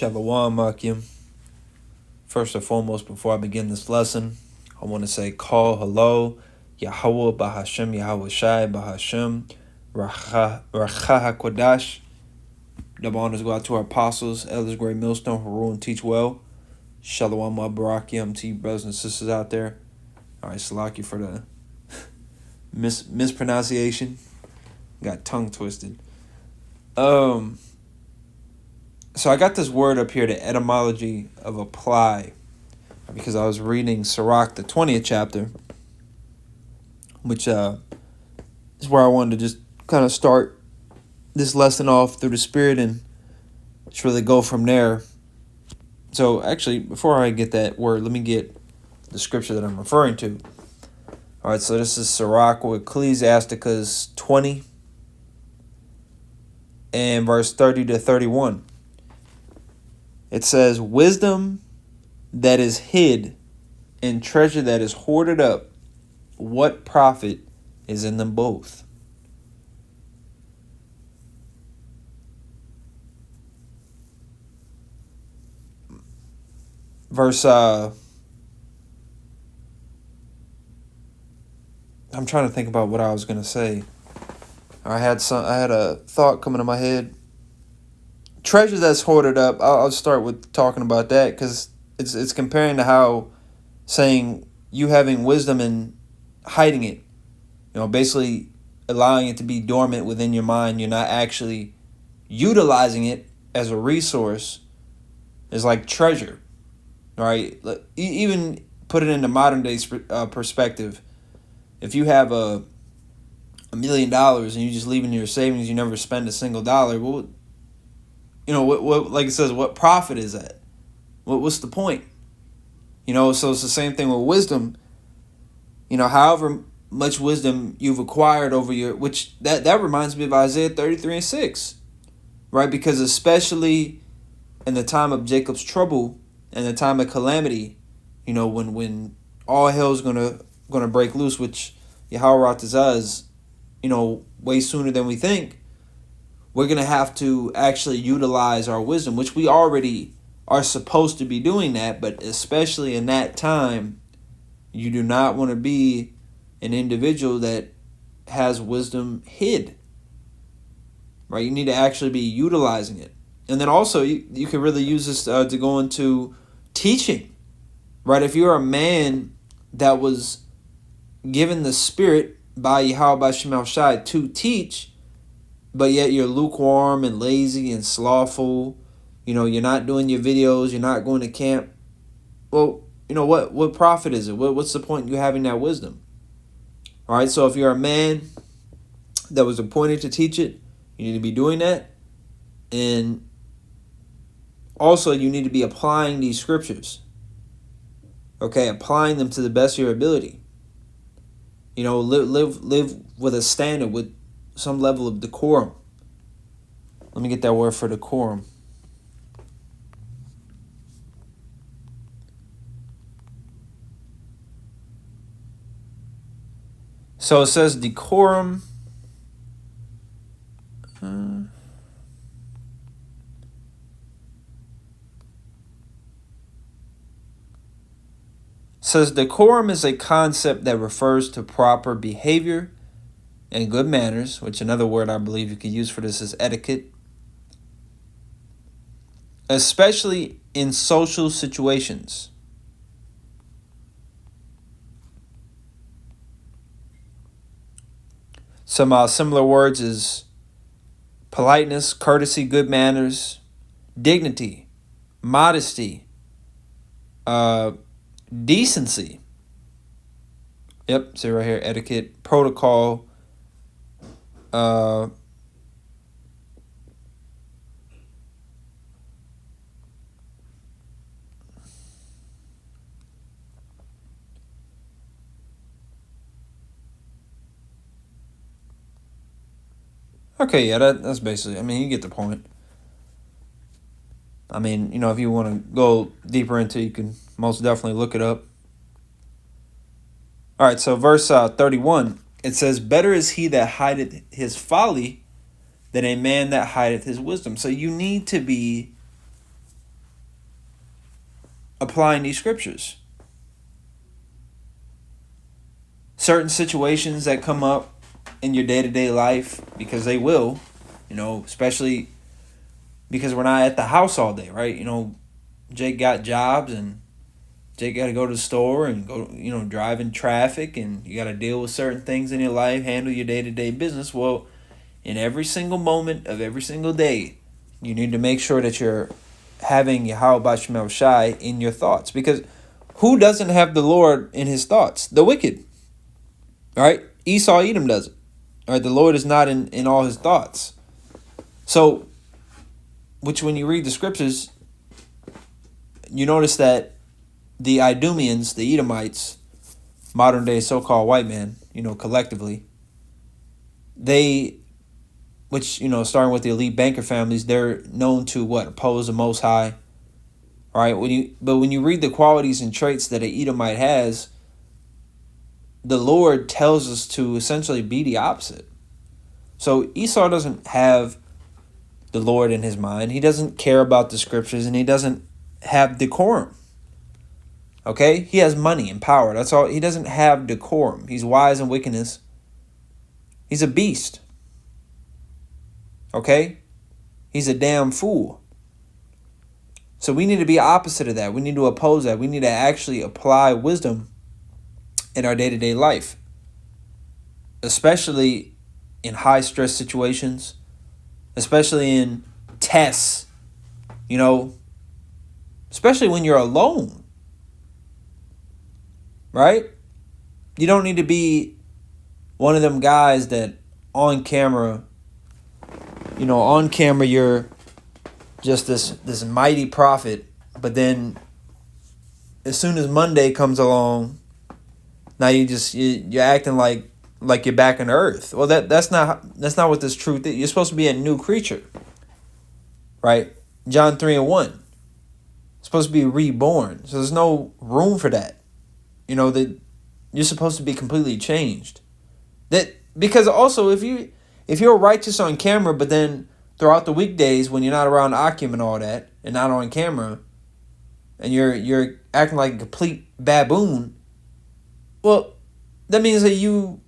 Shalom, Akim. First and foremost, before I begin this lesson, I want to say call hello, Yahweh Bahashem, Yahweh Shai Bahashem, Racha HaKodash. Double honors go out to our apostles, elders, great millstone, who rule and teach well. Shalom, Barakim, to you brothers and sisters out there. All right, Salaki for the mispronunciation. Got tongue twisted. So I got this word up here, the etymology of apply, because I was reading Sirach, the 20th chapter, which is where I wanted to just kind of start this lesson off through the Spirit and just really go from there. So actually, before I get that word, let me get the scripture that I'm referring to. All right, so this is Sirach or Ecclesiasticus 20 and verse 30 to 31. It says, wisdom that is hid and treasure that is hoarded up, what profit is in them both? Verse, I'm trying to think about what I was going to say. I had a thought coming to my head. Treasure that's hoarded up, I'll start with talking about that, because it's comparing to how saying you having wisdom and hiding it, basically allowing it to be dormant within your mind. You're not actually utilizing it as a resource. Is like treasure, right? Even put it into modern day perspective. If you have $1 million and you just leave in your savings, you never spend a single dollar. Well, what like it says, what profit is that? What's the point? So it's the same thing with wisdom. However much wisdom you've acquired over which that reminds me of Isaiah 33:6, right? Because especially in the time of Jacob's trouble and the time of calamity, when all hell's gonna break loose, which Yahweh is, way sooner than we think. We're going to have to actually utilize our wisdom, which we already are supposed to be doing that. But especially in that time, you do not want to be an individual that has wisdom hid. Right? You need to actually be utilizing it. And then also, you can really use this to go into teaching. Right? If you're a man that was given the Spirit by Yahweh Shemel Shai to teach, but yet you're lukewarm and lazy and slothful, you're not doing your videos, you're not going to camp. Well, what profit is it? What's the point in you having that wisdom? All right, so if you're a man that was appointed to teach it, you need to be doing that. And also you need to be applying these scriptures. Okay, applying them to the best of your ability. Live with a standard, with some level of decorum. Let me get that word for decorum. So it says decorum. Says decorum is a concept that refers to proper behavior and good manners, which another word I believe you could use for this is etiquette, especially in social situations. Some similar words is politeness, courtesy, good manners, dignity, modesty, decency. Yep, see right here, etiquette, protocol, okay, yeah, that's basically, you get the point. If you want to go deeper into it, you can most definitely look it up. All right, so verse 31, it says, better is he that hideth his folly than a man that hideth his wisdom. So you need to be applying these scriptures. Certain situations that come up in your day-to-day life, because they will, especially because we're not at the house all day, right? Jake got jobs, and Jake got to go to the store and go, drive in traffic, and you got to deal with certain things in your life, handle your day-to-day business. Well, in every single moment of every single day, you need to make sure that you're having Yahweh Shemel Shai in your thoughts. Because who doesn't have the Lord in his thoughts? The wicked. All right? Esau Edom doesn't. All right? The Lord is not in all his thoughts. So, which when you read the scriptures, you notice that the Idumeans, the Edomites, modern day so-called white man, collectively, they, which, starting with the elite banker families, they're known to oppose the Most High. All right, when you read the qualities and traits that an Edomite has, the Lord tells us to essentially be the opposite. So Esau doesn't have the Lord in his mind. He doesn't care about the scriptures, and he doesn't have decorum. Okay? He has money and power. That's all. He doesn't have decorum. He's wise in wickedness. He's a beast. Okay? He's a damn fool. So we need to be opposite of that. We need to oppose that. We need to actually apply wisdom in our day-to-day life, especially in high-stress situations, especially in tests, especially when you're alone, right? You don't need to be one of them guys that on camera, you're just this mighty prophet, but then as soon as Monday comes along, now you're acting like you're back on earth. Well, that's not what this truth is. You're supposed to be a new creature, right? John 3:1. Supposed to be reborn. So there's no room for that. That you're supposed to be completely changed. That because also if you're righteous on camera, but then throughout the weekdays when you're not around Akim and all that, and not on camera, and you're acting like a complete baboon, well, that means that you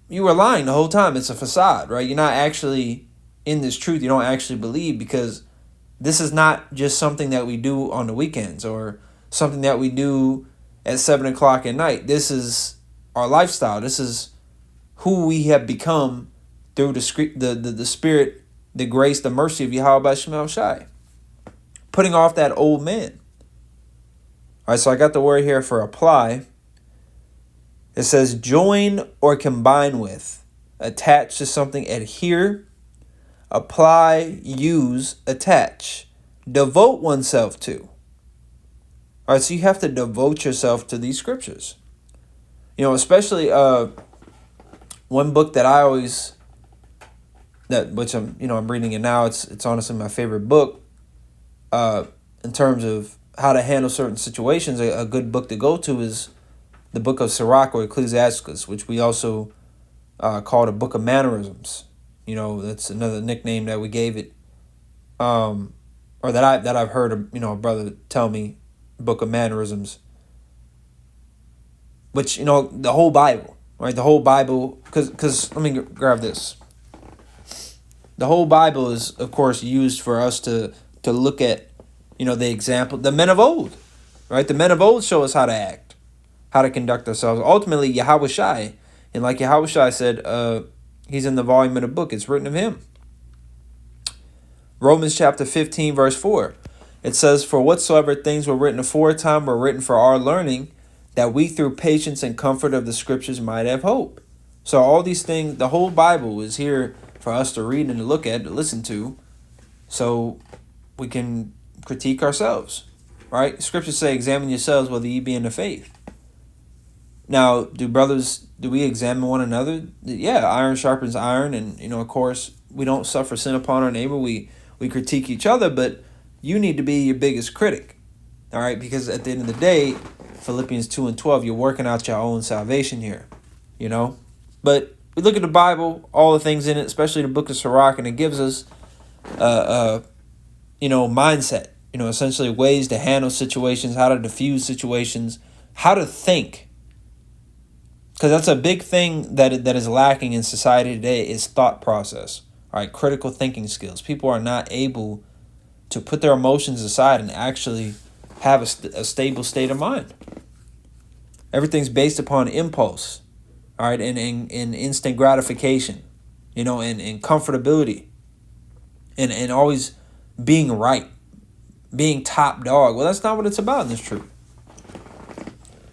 were lying the whole time. It's a facade, right? You're not actually in this truth. You don't actually believe, because this is not just something that we do on the weekends or something that we do at 7 o'clock at night. This is our lifestyle. This is who we have become through the Spirit, the grace, the mercy of Yahweh Shemel Shai. Putting off that old man. All right, so I got the word here for apply. It says join or combine with, attach to something, adhere, apply, use, attach, devote oneself to. All right, so you have to devote yourself to these scriptures. Especially one book that I always, which I'm reading it now. It's honestly my favorite book. In terms of how to handle certain situations, a good book to go to is the book of Sirach or Ecclesiasticus, which we also call the Book of Mannerisms. That's another nickname that we gave it, or that I've heard a brother tell me, Book of Mannerisms. Which the whole Bible, right? The whole Bible, because let me grab this. The whole Bible is, of course, used for us to look at, the example, the men of old, right? The men of old show us how to act, how to conduct ourselves. Ultimately, Yahweh Shai, and like Yahweh Shai said, he's in the volume of the book. It's written of him. Romans chapter 15, verse 4. It says, for whatsoever things were written aforetime were written for our learning, that we through patience and comfort of the scriptures might have hope. So all these things, the whole Bible is here for us to read and to look at, to listen to, so we can critique ourselves, right? Scriptures say, examine yourselves whether ye be in the faith. Now, do we examine one another? Yeah, iron sharpens iron, and, of course, we don't suffer sin upon our neighbor. We critique each other, but you need to be your biggest critic, all right? Because at the end of the day, Philippians 2:12, you're working out your own salvation here, But we look at the Bible, all the things in it, especially the book of Sirach, and it gives us, mindset. essentially ways to handle situations, how to diffuse situations, how to think. Because that's a big thing that is lacking in society today is thought process, right? Critical thinking skills. People are not able to put their emotions aside and actually have a stable state of mind. Everything's based upon impulse, all right, and instant gratification, and comfortability, and always being right, being top dog. Well, that's not what it's about in this truth.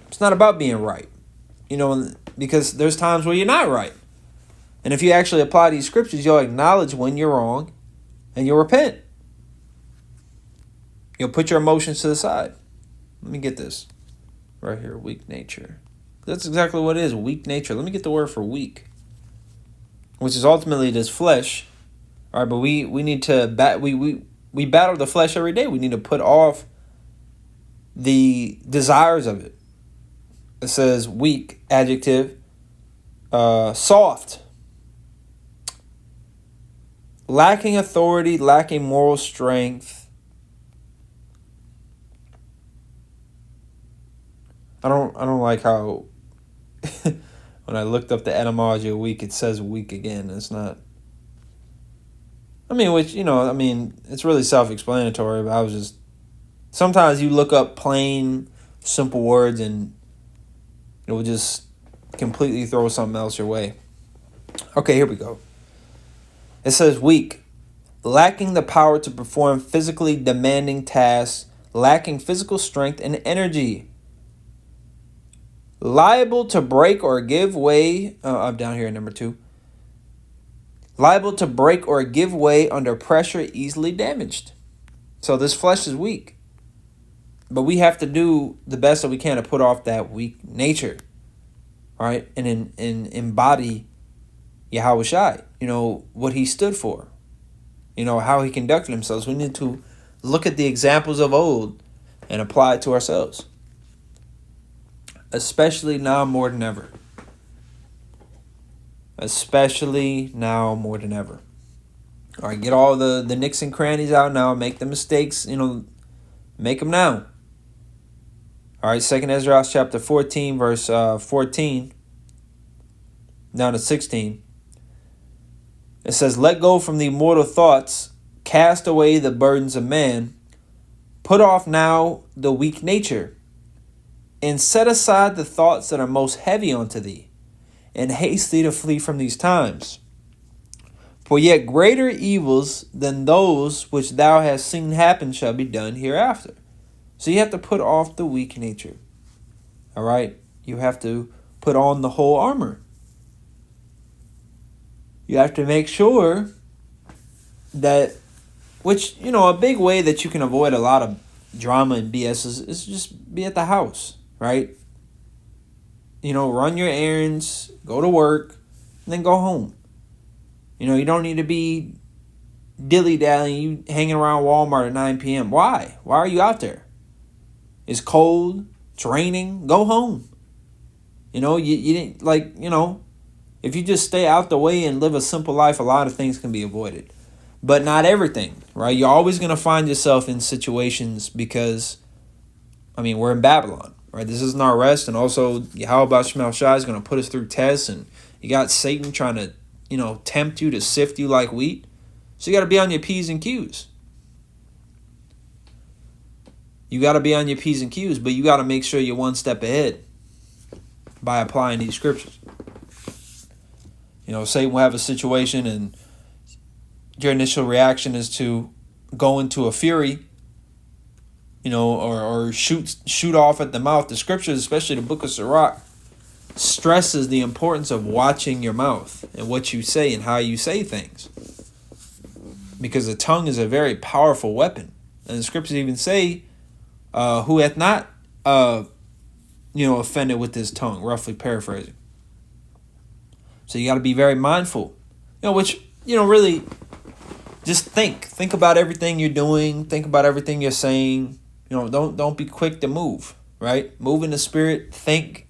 It's not about being right. Because there's times where you're not right. And if you actually apply these scriptures, you'll acknowledge when you're wrong and you'll repent. You'll put your emotions to the side. Let me get this right here, weak nature. That's exactly what it is, weak nature. Let me get the word for weak, which is ultimately this flesh. All right, but we need to we battle the flesh every day. We need to put off the desires of it. It says weak, adjective, soft, lacking authority, lacking moral strength. I don't like how when I looked up the etymology of weak, it says weak again. It's not. It's really self-explanatory, but sometimes you look up plain, simple words and it will just completely throw something else your way. Okay, here we go. It says weak, lacking the power to perform physically demanding tasks, lacking physical strength and energy. Liable to break or give way. I'm down here at number 2. Liable to break or give way under pressure, easily damaged. So this flesh is weak. But we have to do the best that we can to put off that weak nature, all right, and embody Yahweh Shai, what he stood for, how he conducted himself. We need to look at the examples of old and apply it to ourselves, especially now more than ever. Especially now more than ever. All right, get all the nicks and crannies out now. Make the mistakes, make them now. All right, 2nd Ezra chapter 14, verse 14 down to 16. It says, let go from the mortal thoughts, cast away the burdens of man, put off now the weak nature, and set aside the thoughts that are most heavy unto thee, and haste thee to flee from these times. For yet greater evils than those which thou hast seen happen shall be done hereafter. So you have to put off the weak nature. All right? You have to put on the whole armor. You have to make sure that, a big way that you can avoid a lot of drama and BS is just be at the house, right? Run your errands, go to work, and then go home. You don't need to be dilly-dallying, you hanging around Walmart at 9 p.m. Why? Why are you out there? It's cold, it's raining, go home. You didn't, if you just stay out the way and live a simple life, a lot of things can be avoided. But not everything, right? You're always going to find yourself in situations because, we're in Babylon, right? This isn't our rest. And also, Yahweh Shemel Shai is going to put us through tests. And you got Satan trying to, tempt you to sift you like wheat. So you got to be on your P's and Q's. You got to be on your P's and Q's, but you got to make sure you're one step ahead by applying these scriptures. Satan will have a situation and your initial reaction is to go into a fury, or shoot off at the mouth. The scriptures, especially the book of Sirach, stresses the importance of watching your mouth and what you say and how you say things. Because the tongue is a very powerful weapon. And the scriptures even say, who hath not, offended with his tongue, roughly paraphrasing. So you got to be very mindful, really just think about everything you're doing. Think about everything you're saying. Don't be quick to move, right? Move in the spirit. Think,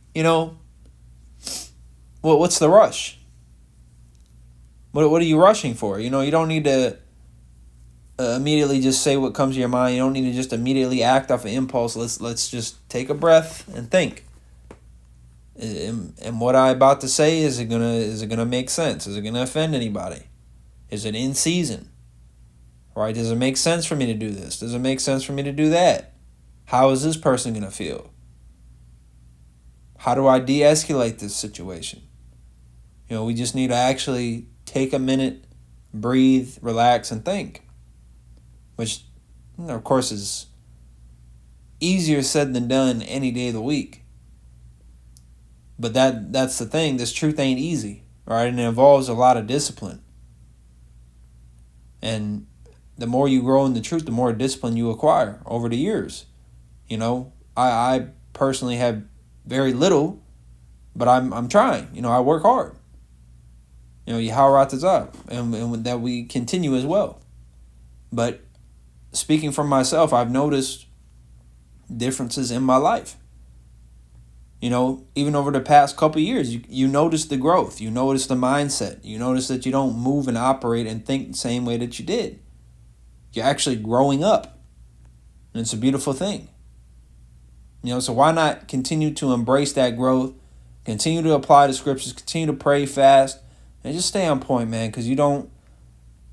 what's the rush? What are you rushing for? You don't need to immediately just say what comes to your mind. You don't need to just immediately act off an impulse. Let's just take a breath and think. And what I about to say, is it gonna make sense? Is it gonna offend anybody? Is it in season? Right? Does it make sense for me to do this? Does it make sense for me to do that? How is this person gonna feel? How do I de-escalate this situation? We just need to actually take a minute, breathe, relax, and think. Which, of course, is easier said than done any day of the week. But that's the thing. This truth ain't easy, right? And it involves a lot of discipline. And the more you grow in the truth, the more discipline you acquire over the years. I personally have very little, but I'm trying. I work hard. Yahweh and that we continue as well. But speaking from myself, I've noticed differences in my life. Even over the past couple of years, you notice the growth. You notice the mindset. You notice that you don't move and operate and think the same way that you did. You're actually growing up. And it's a beautiful thing. So why not continue to embrace that growth, continue to apply the scriptures, continue to pray, fast, and just stay on point, man, because you don't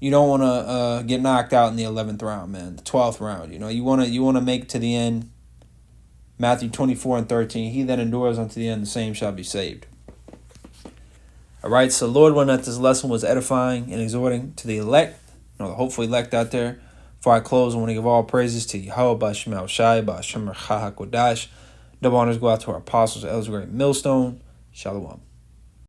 want to get knocked out in the 11th round, man, the 12th round. You want to make it to the end. Matthew 24:13, he that endures unto the end, the same shall be saved. All right, so Lord, when that this lesson was edifying and exhorting to the elect, the hopeful elect out there. Before I close, I want to give all praises to Yahweh, B'Shem Shai, B'Shem HaKodash. Double honors go out to our apostles, elders, great millstone. Shalom.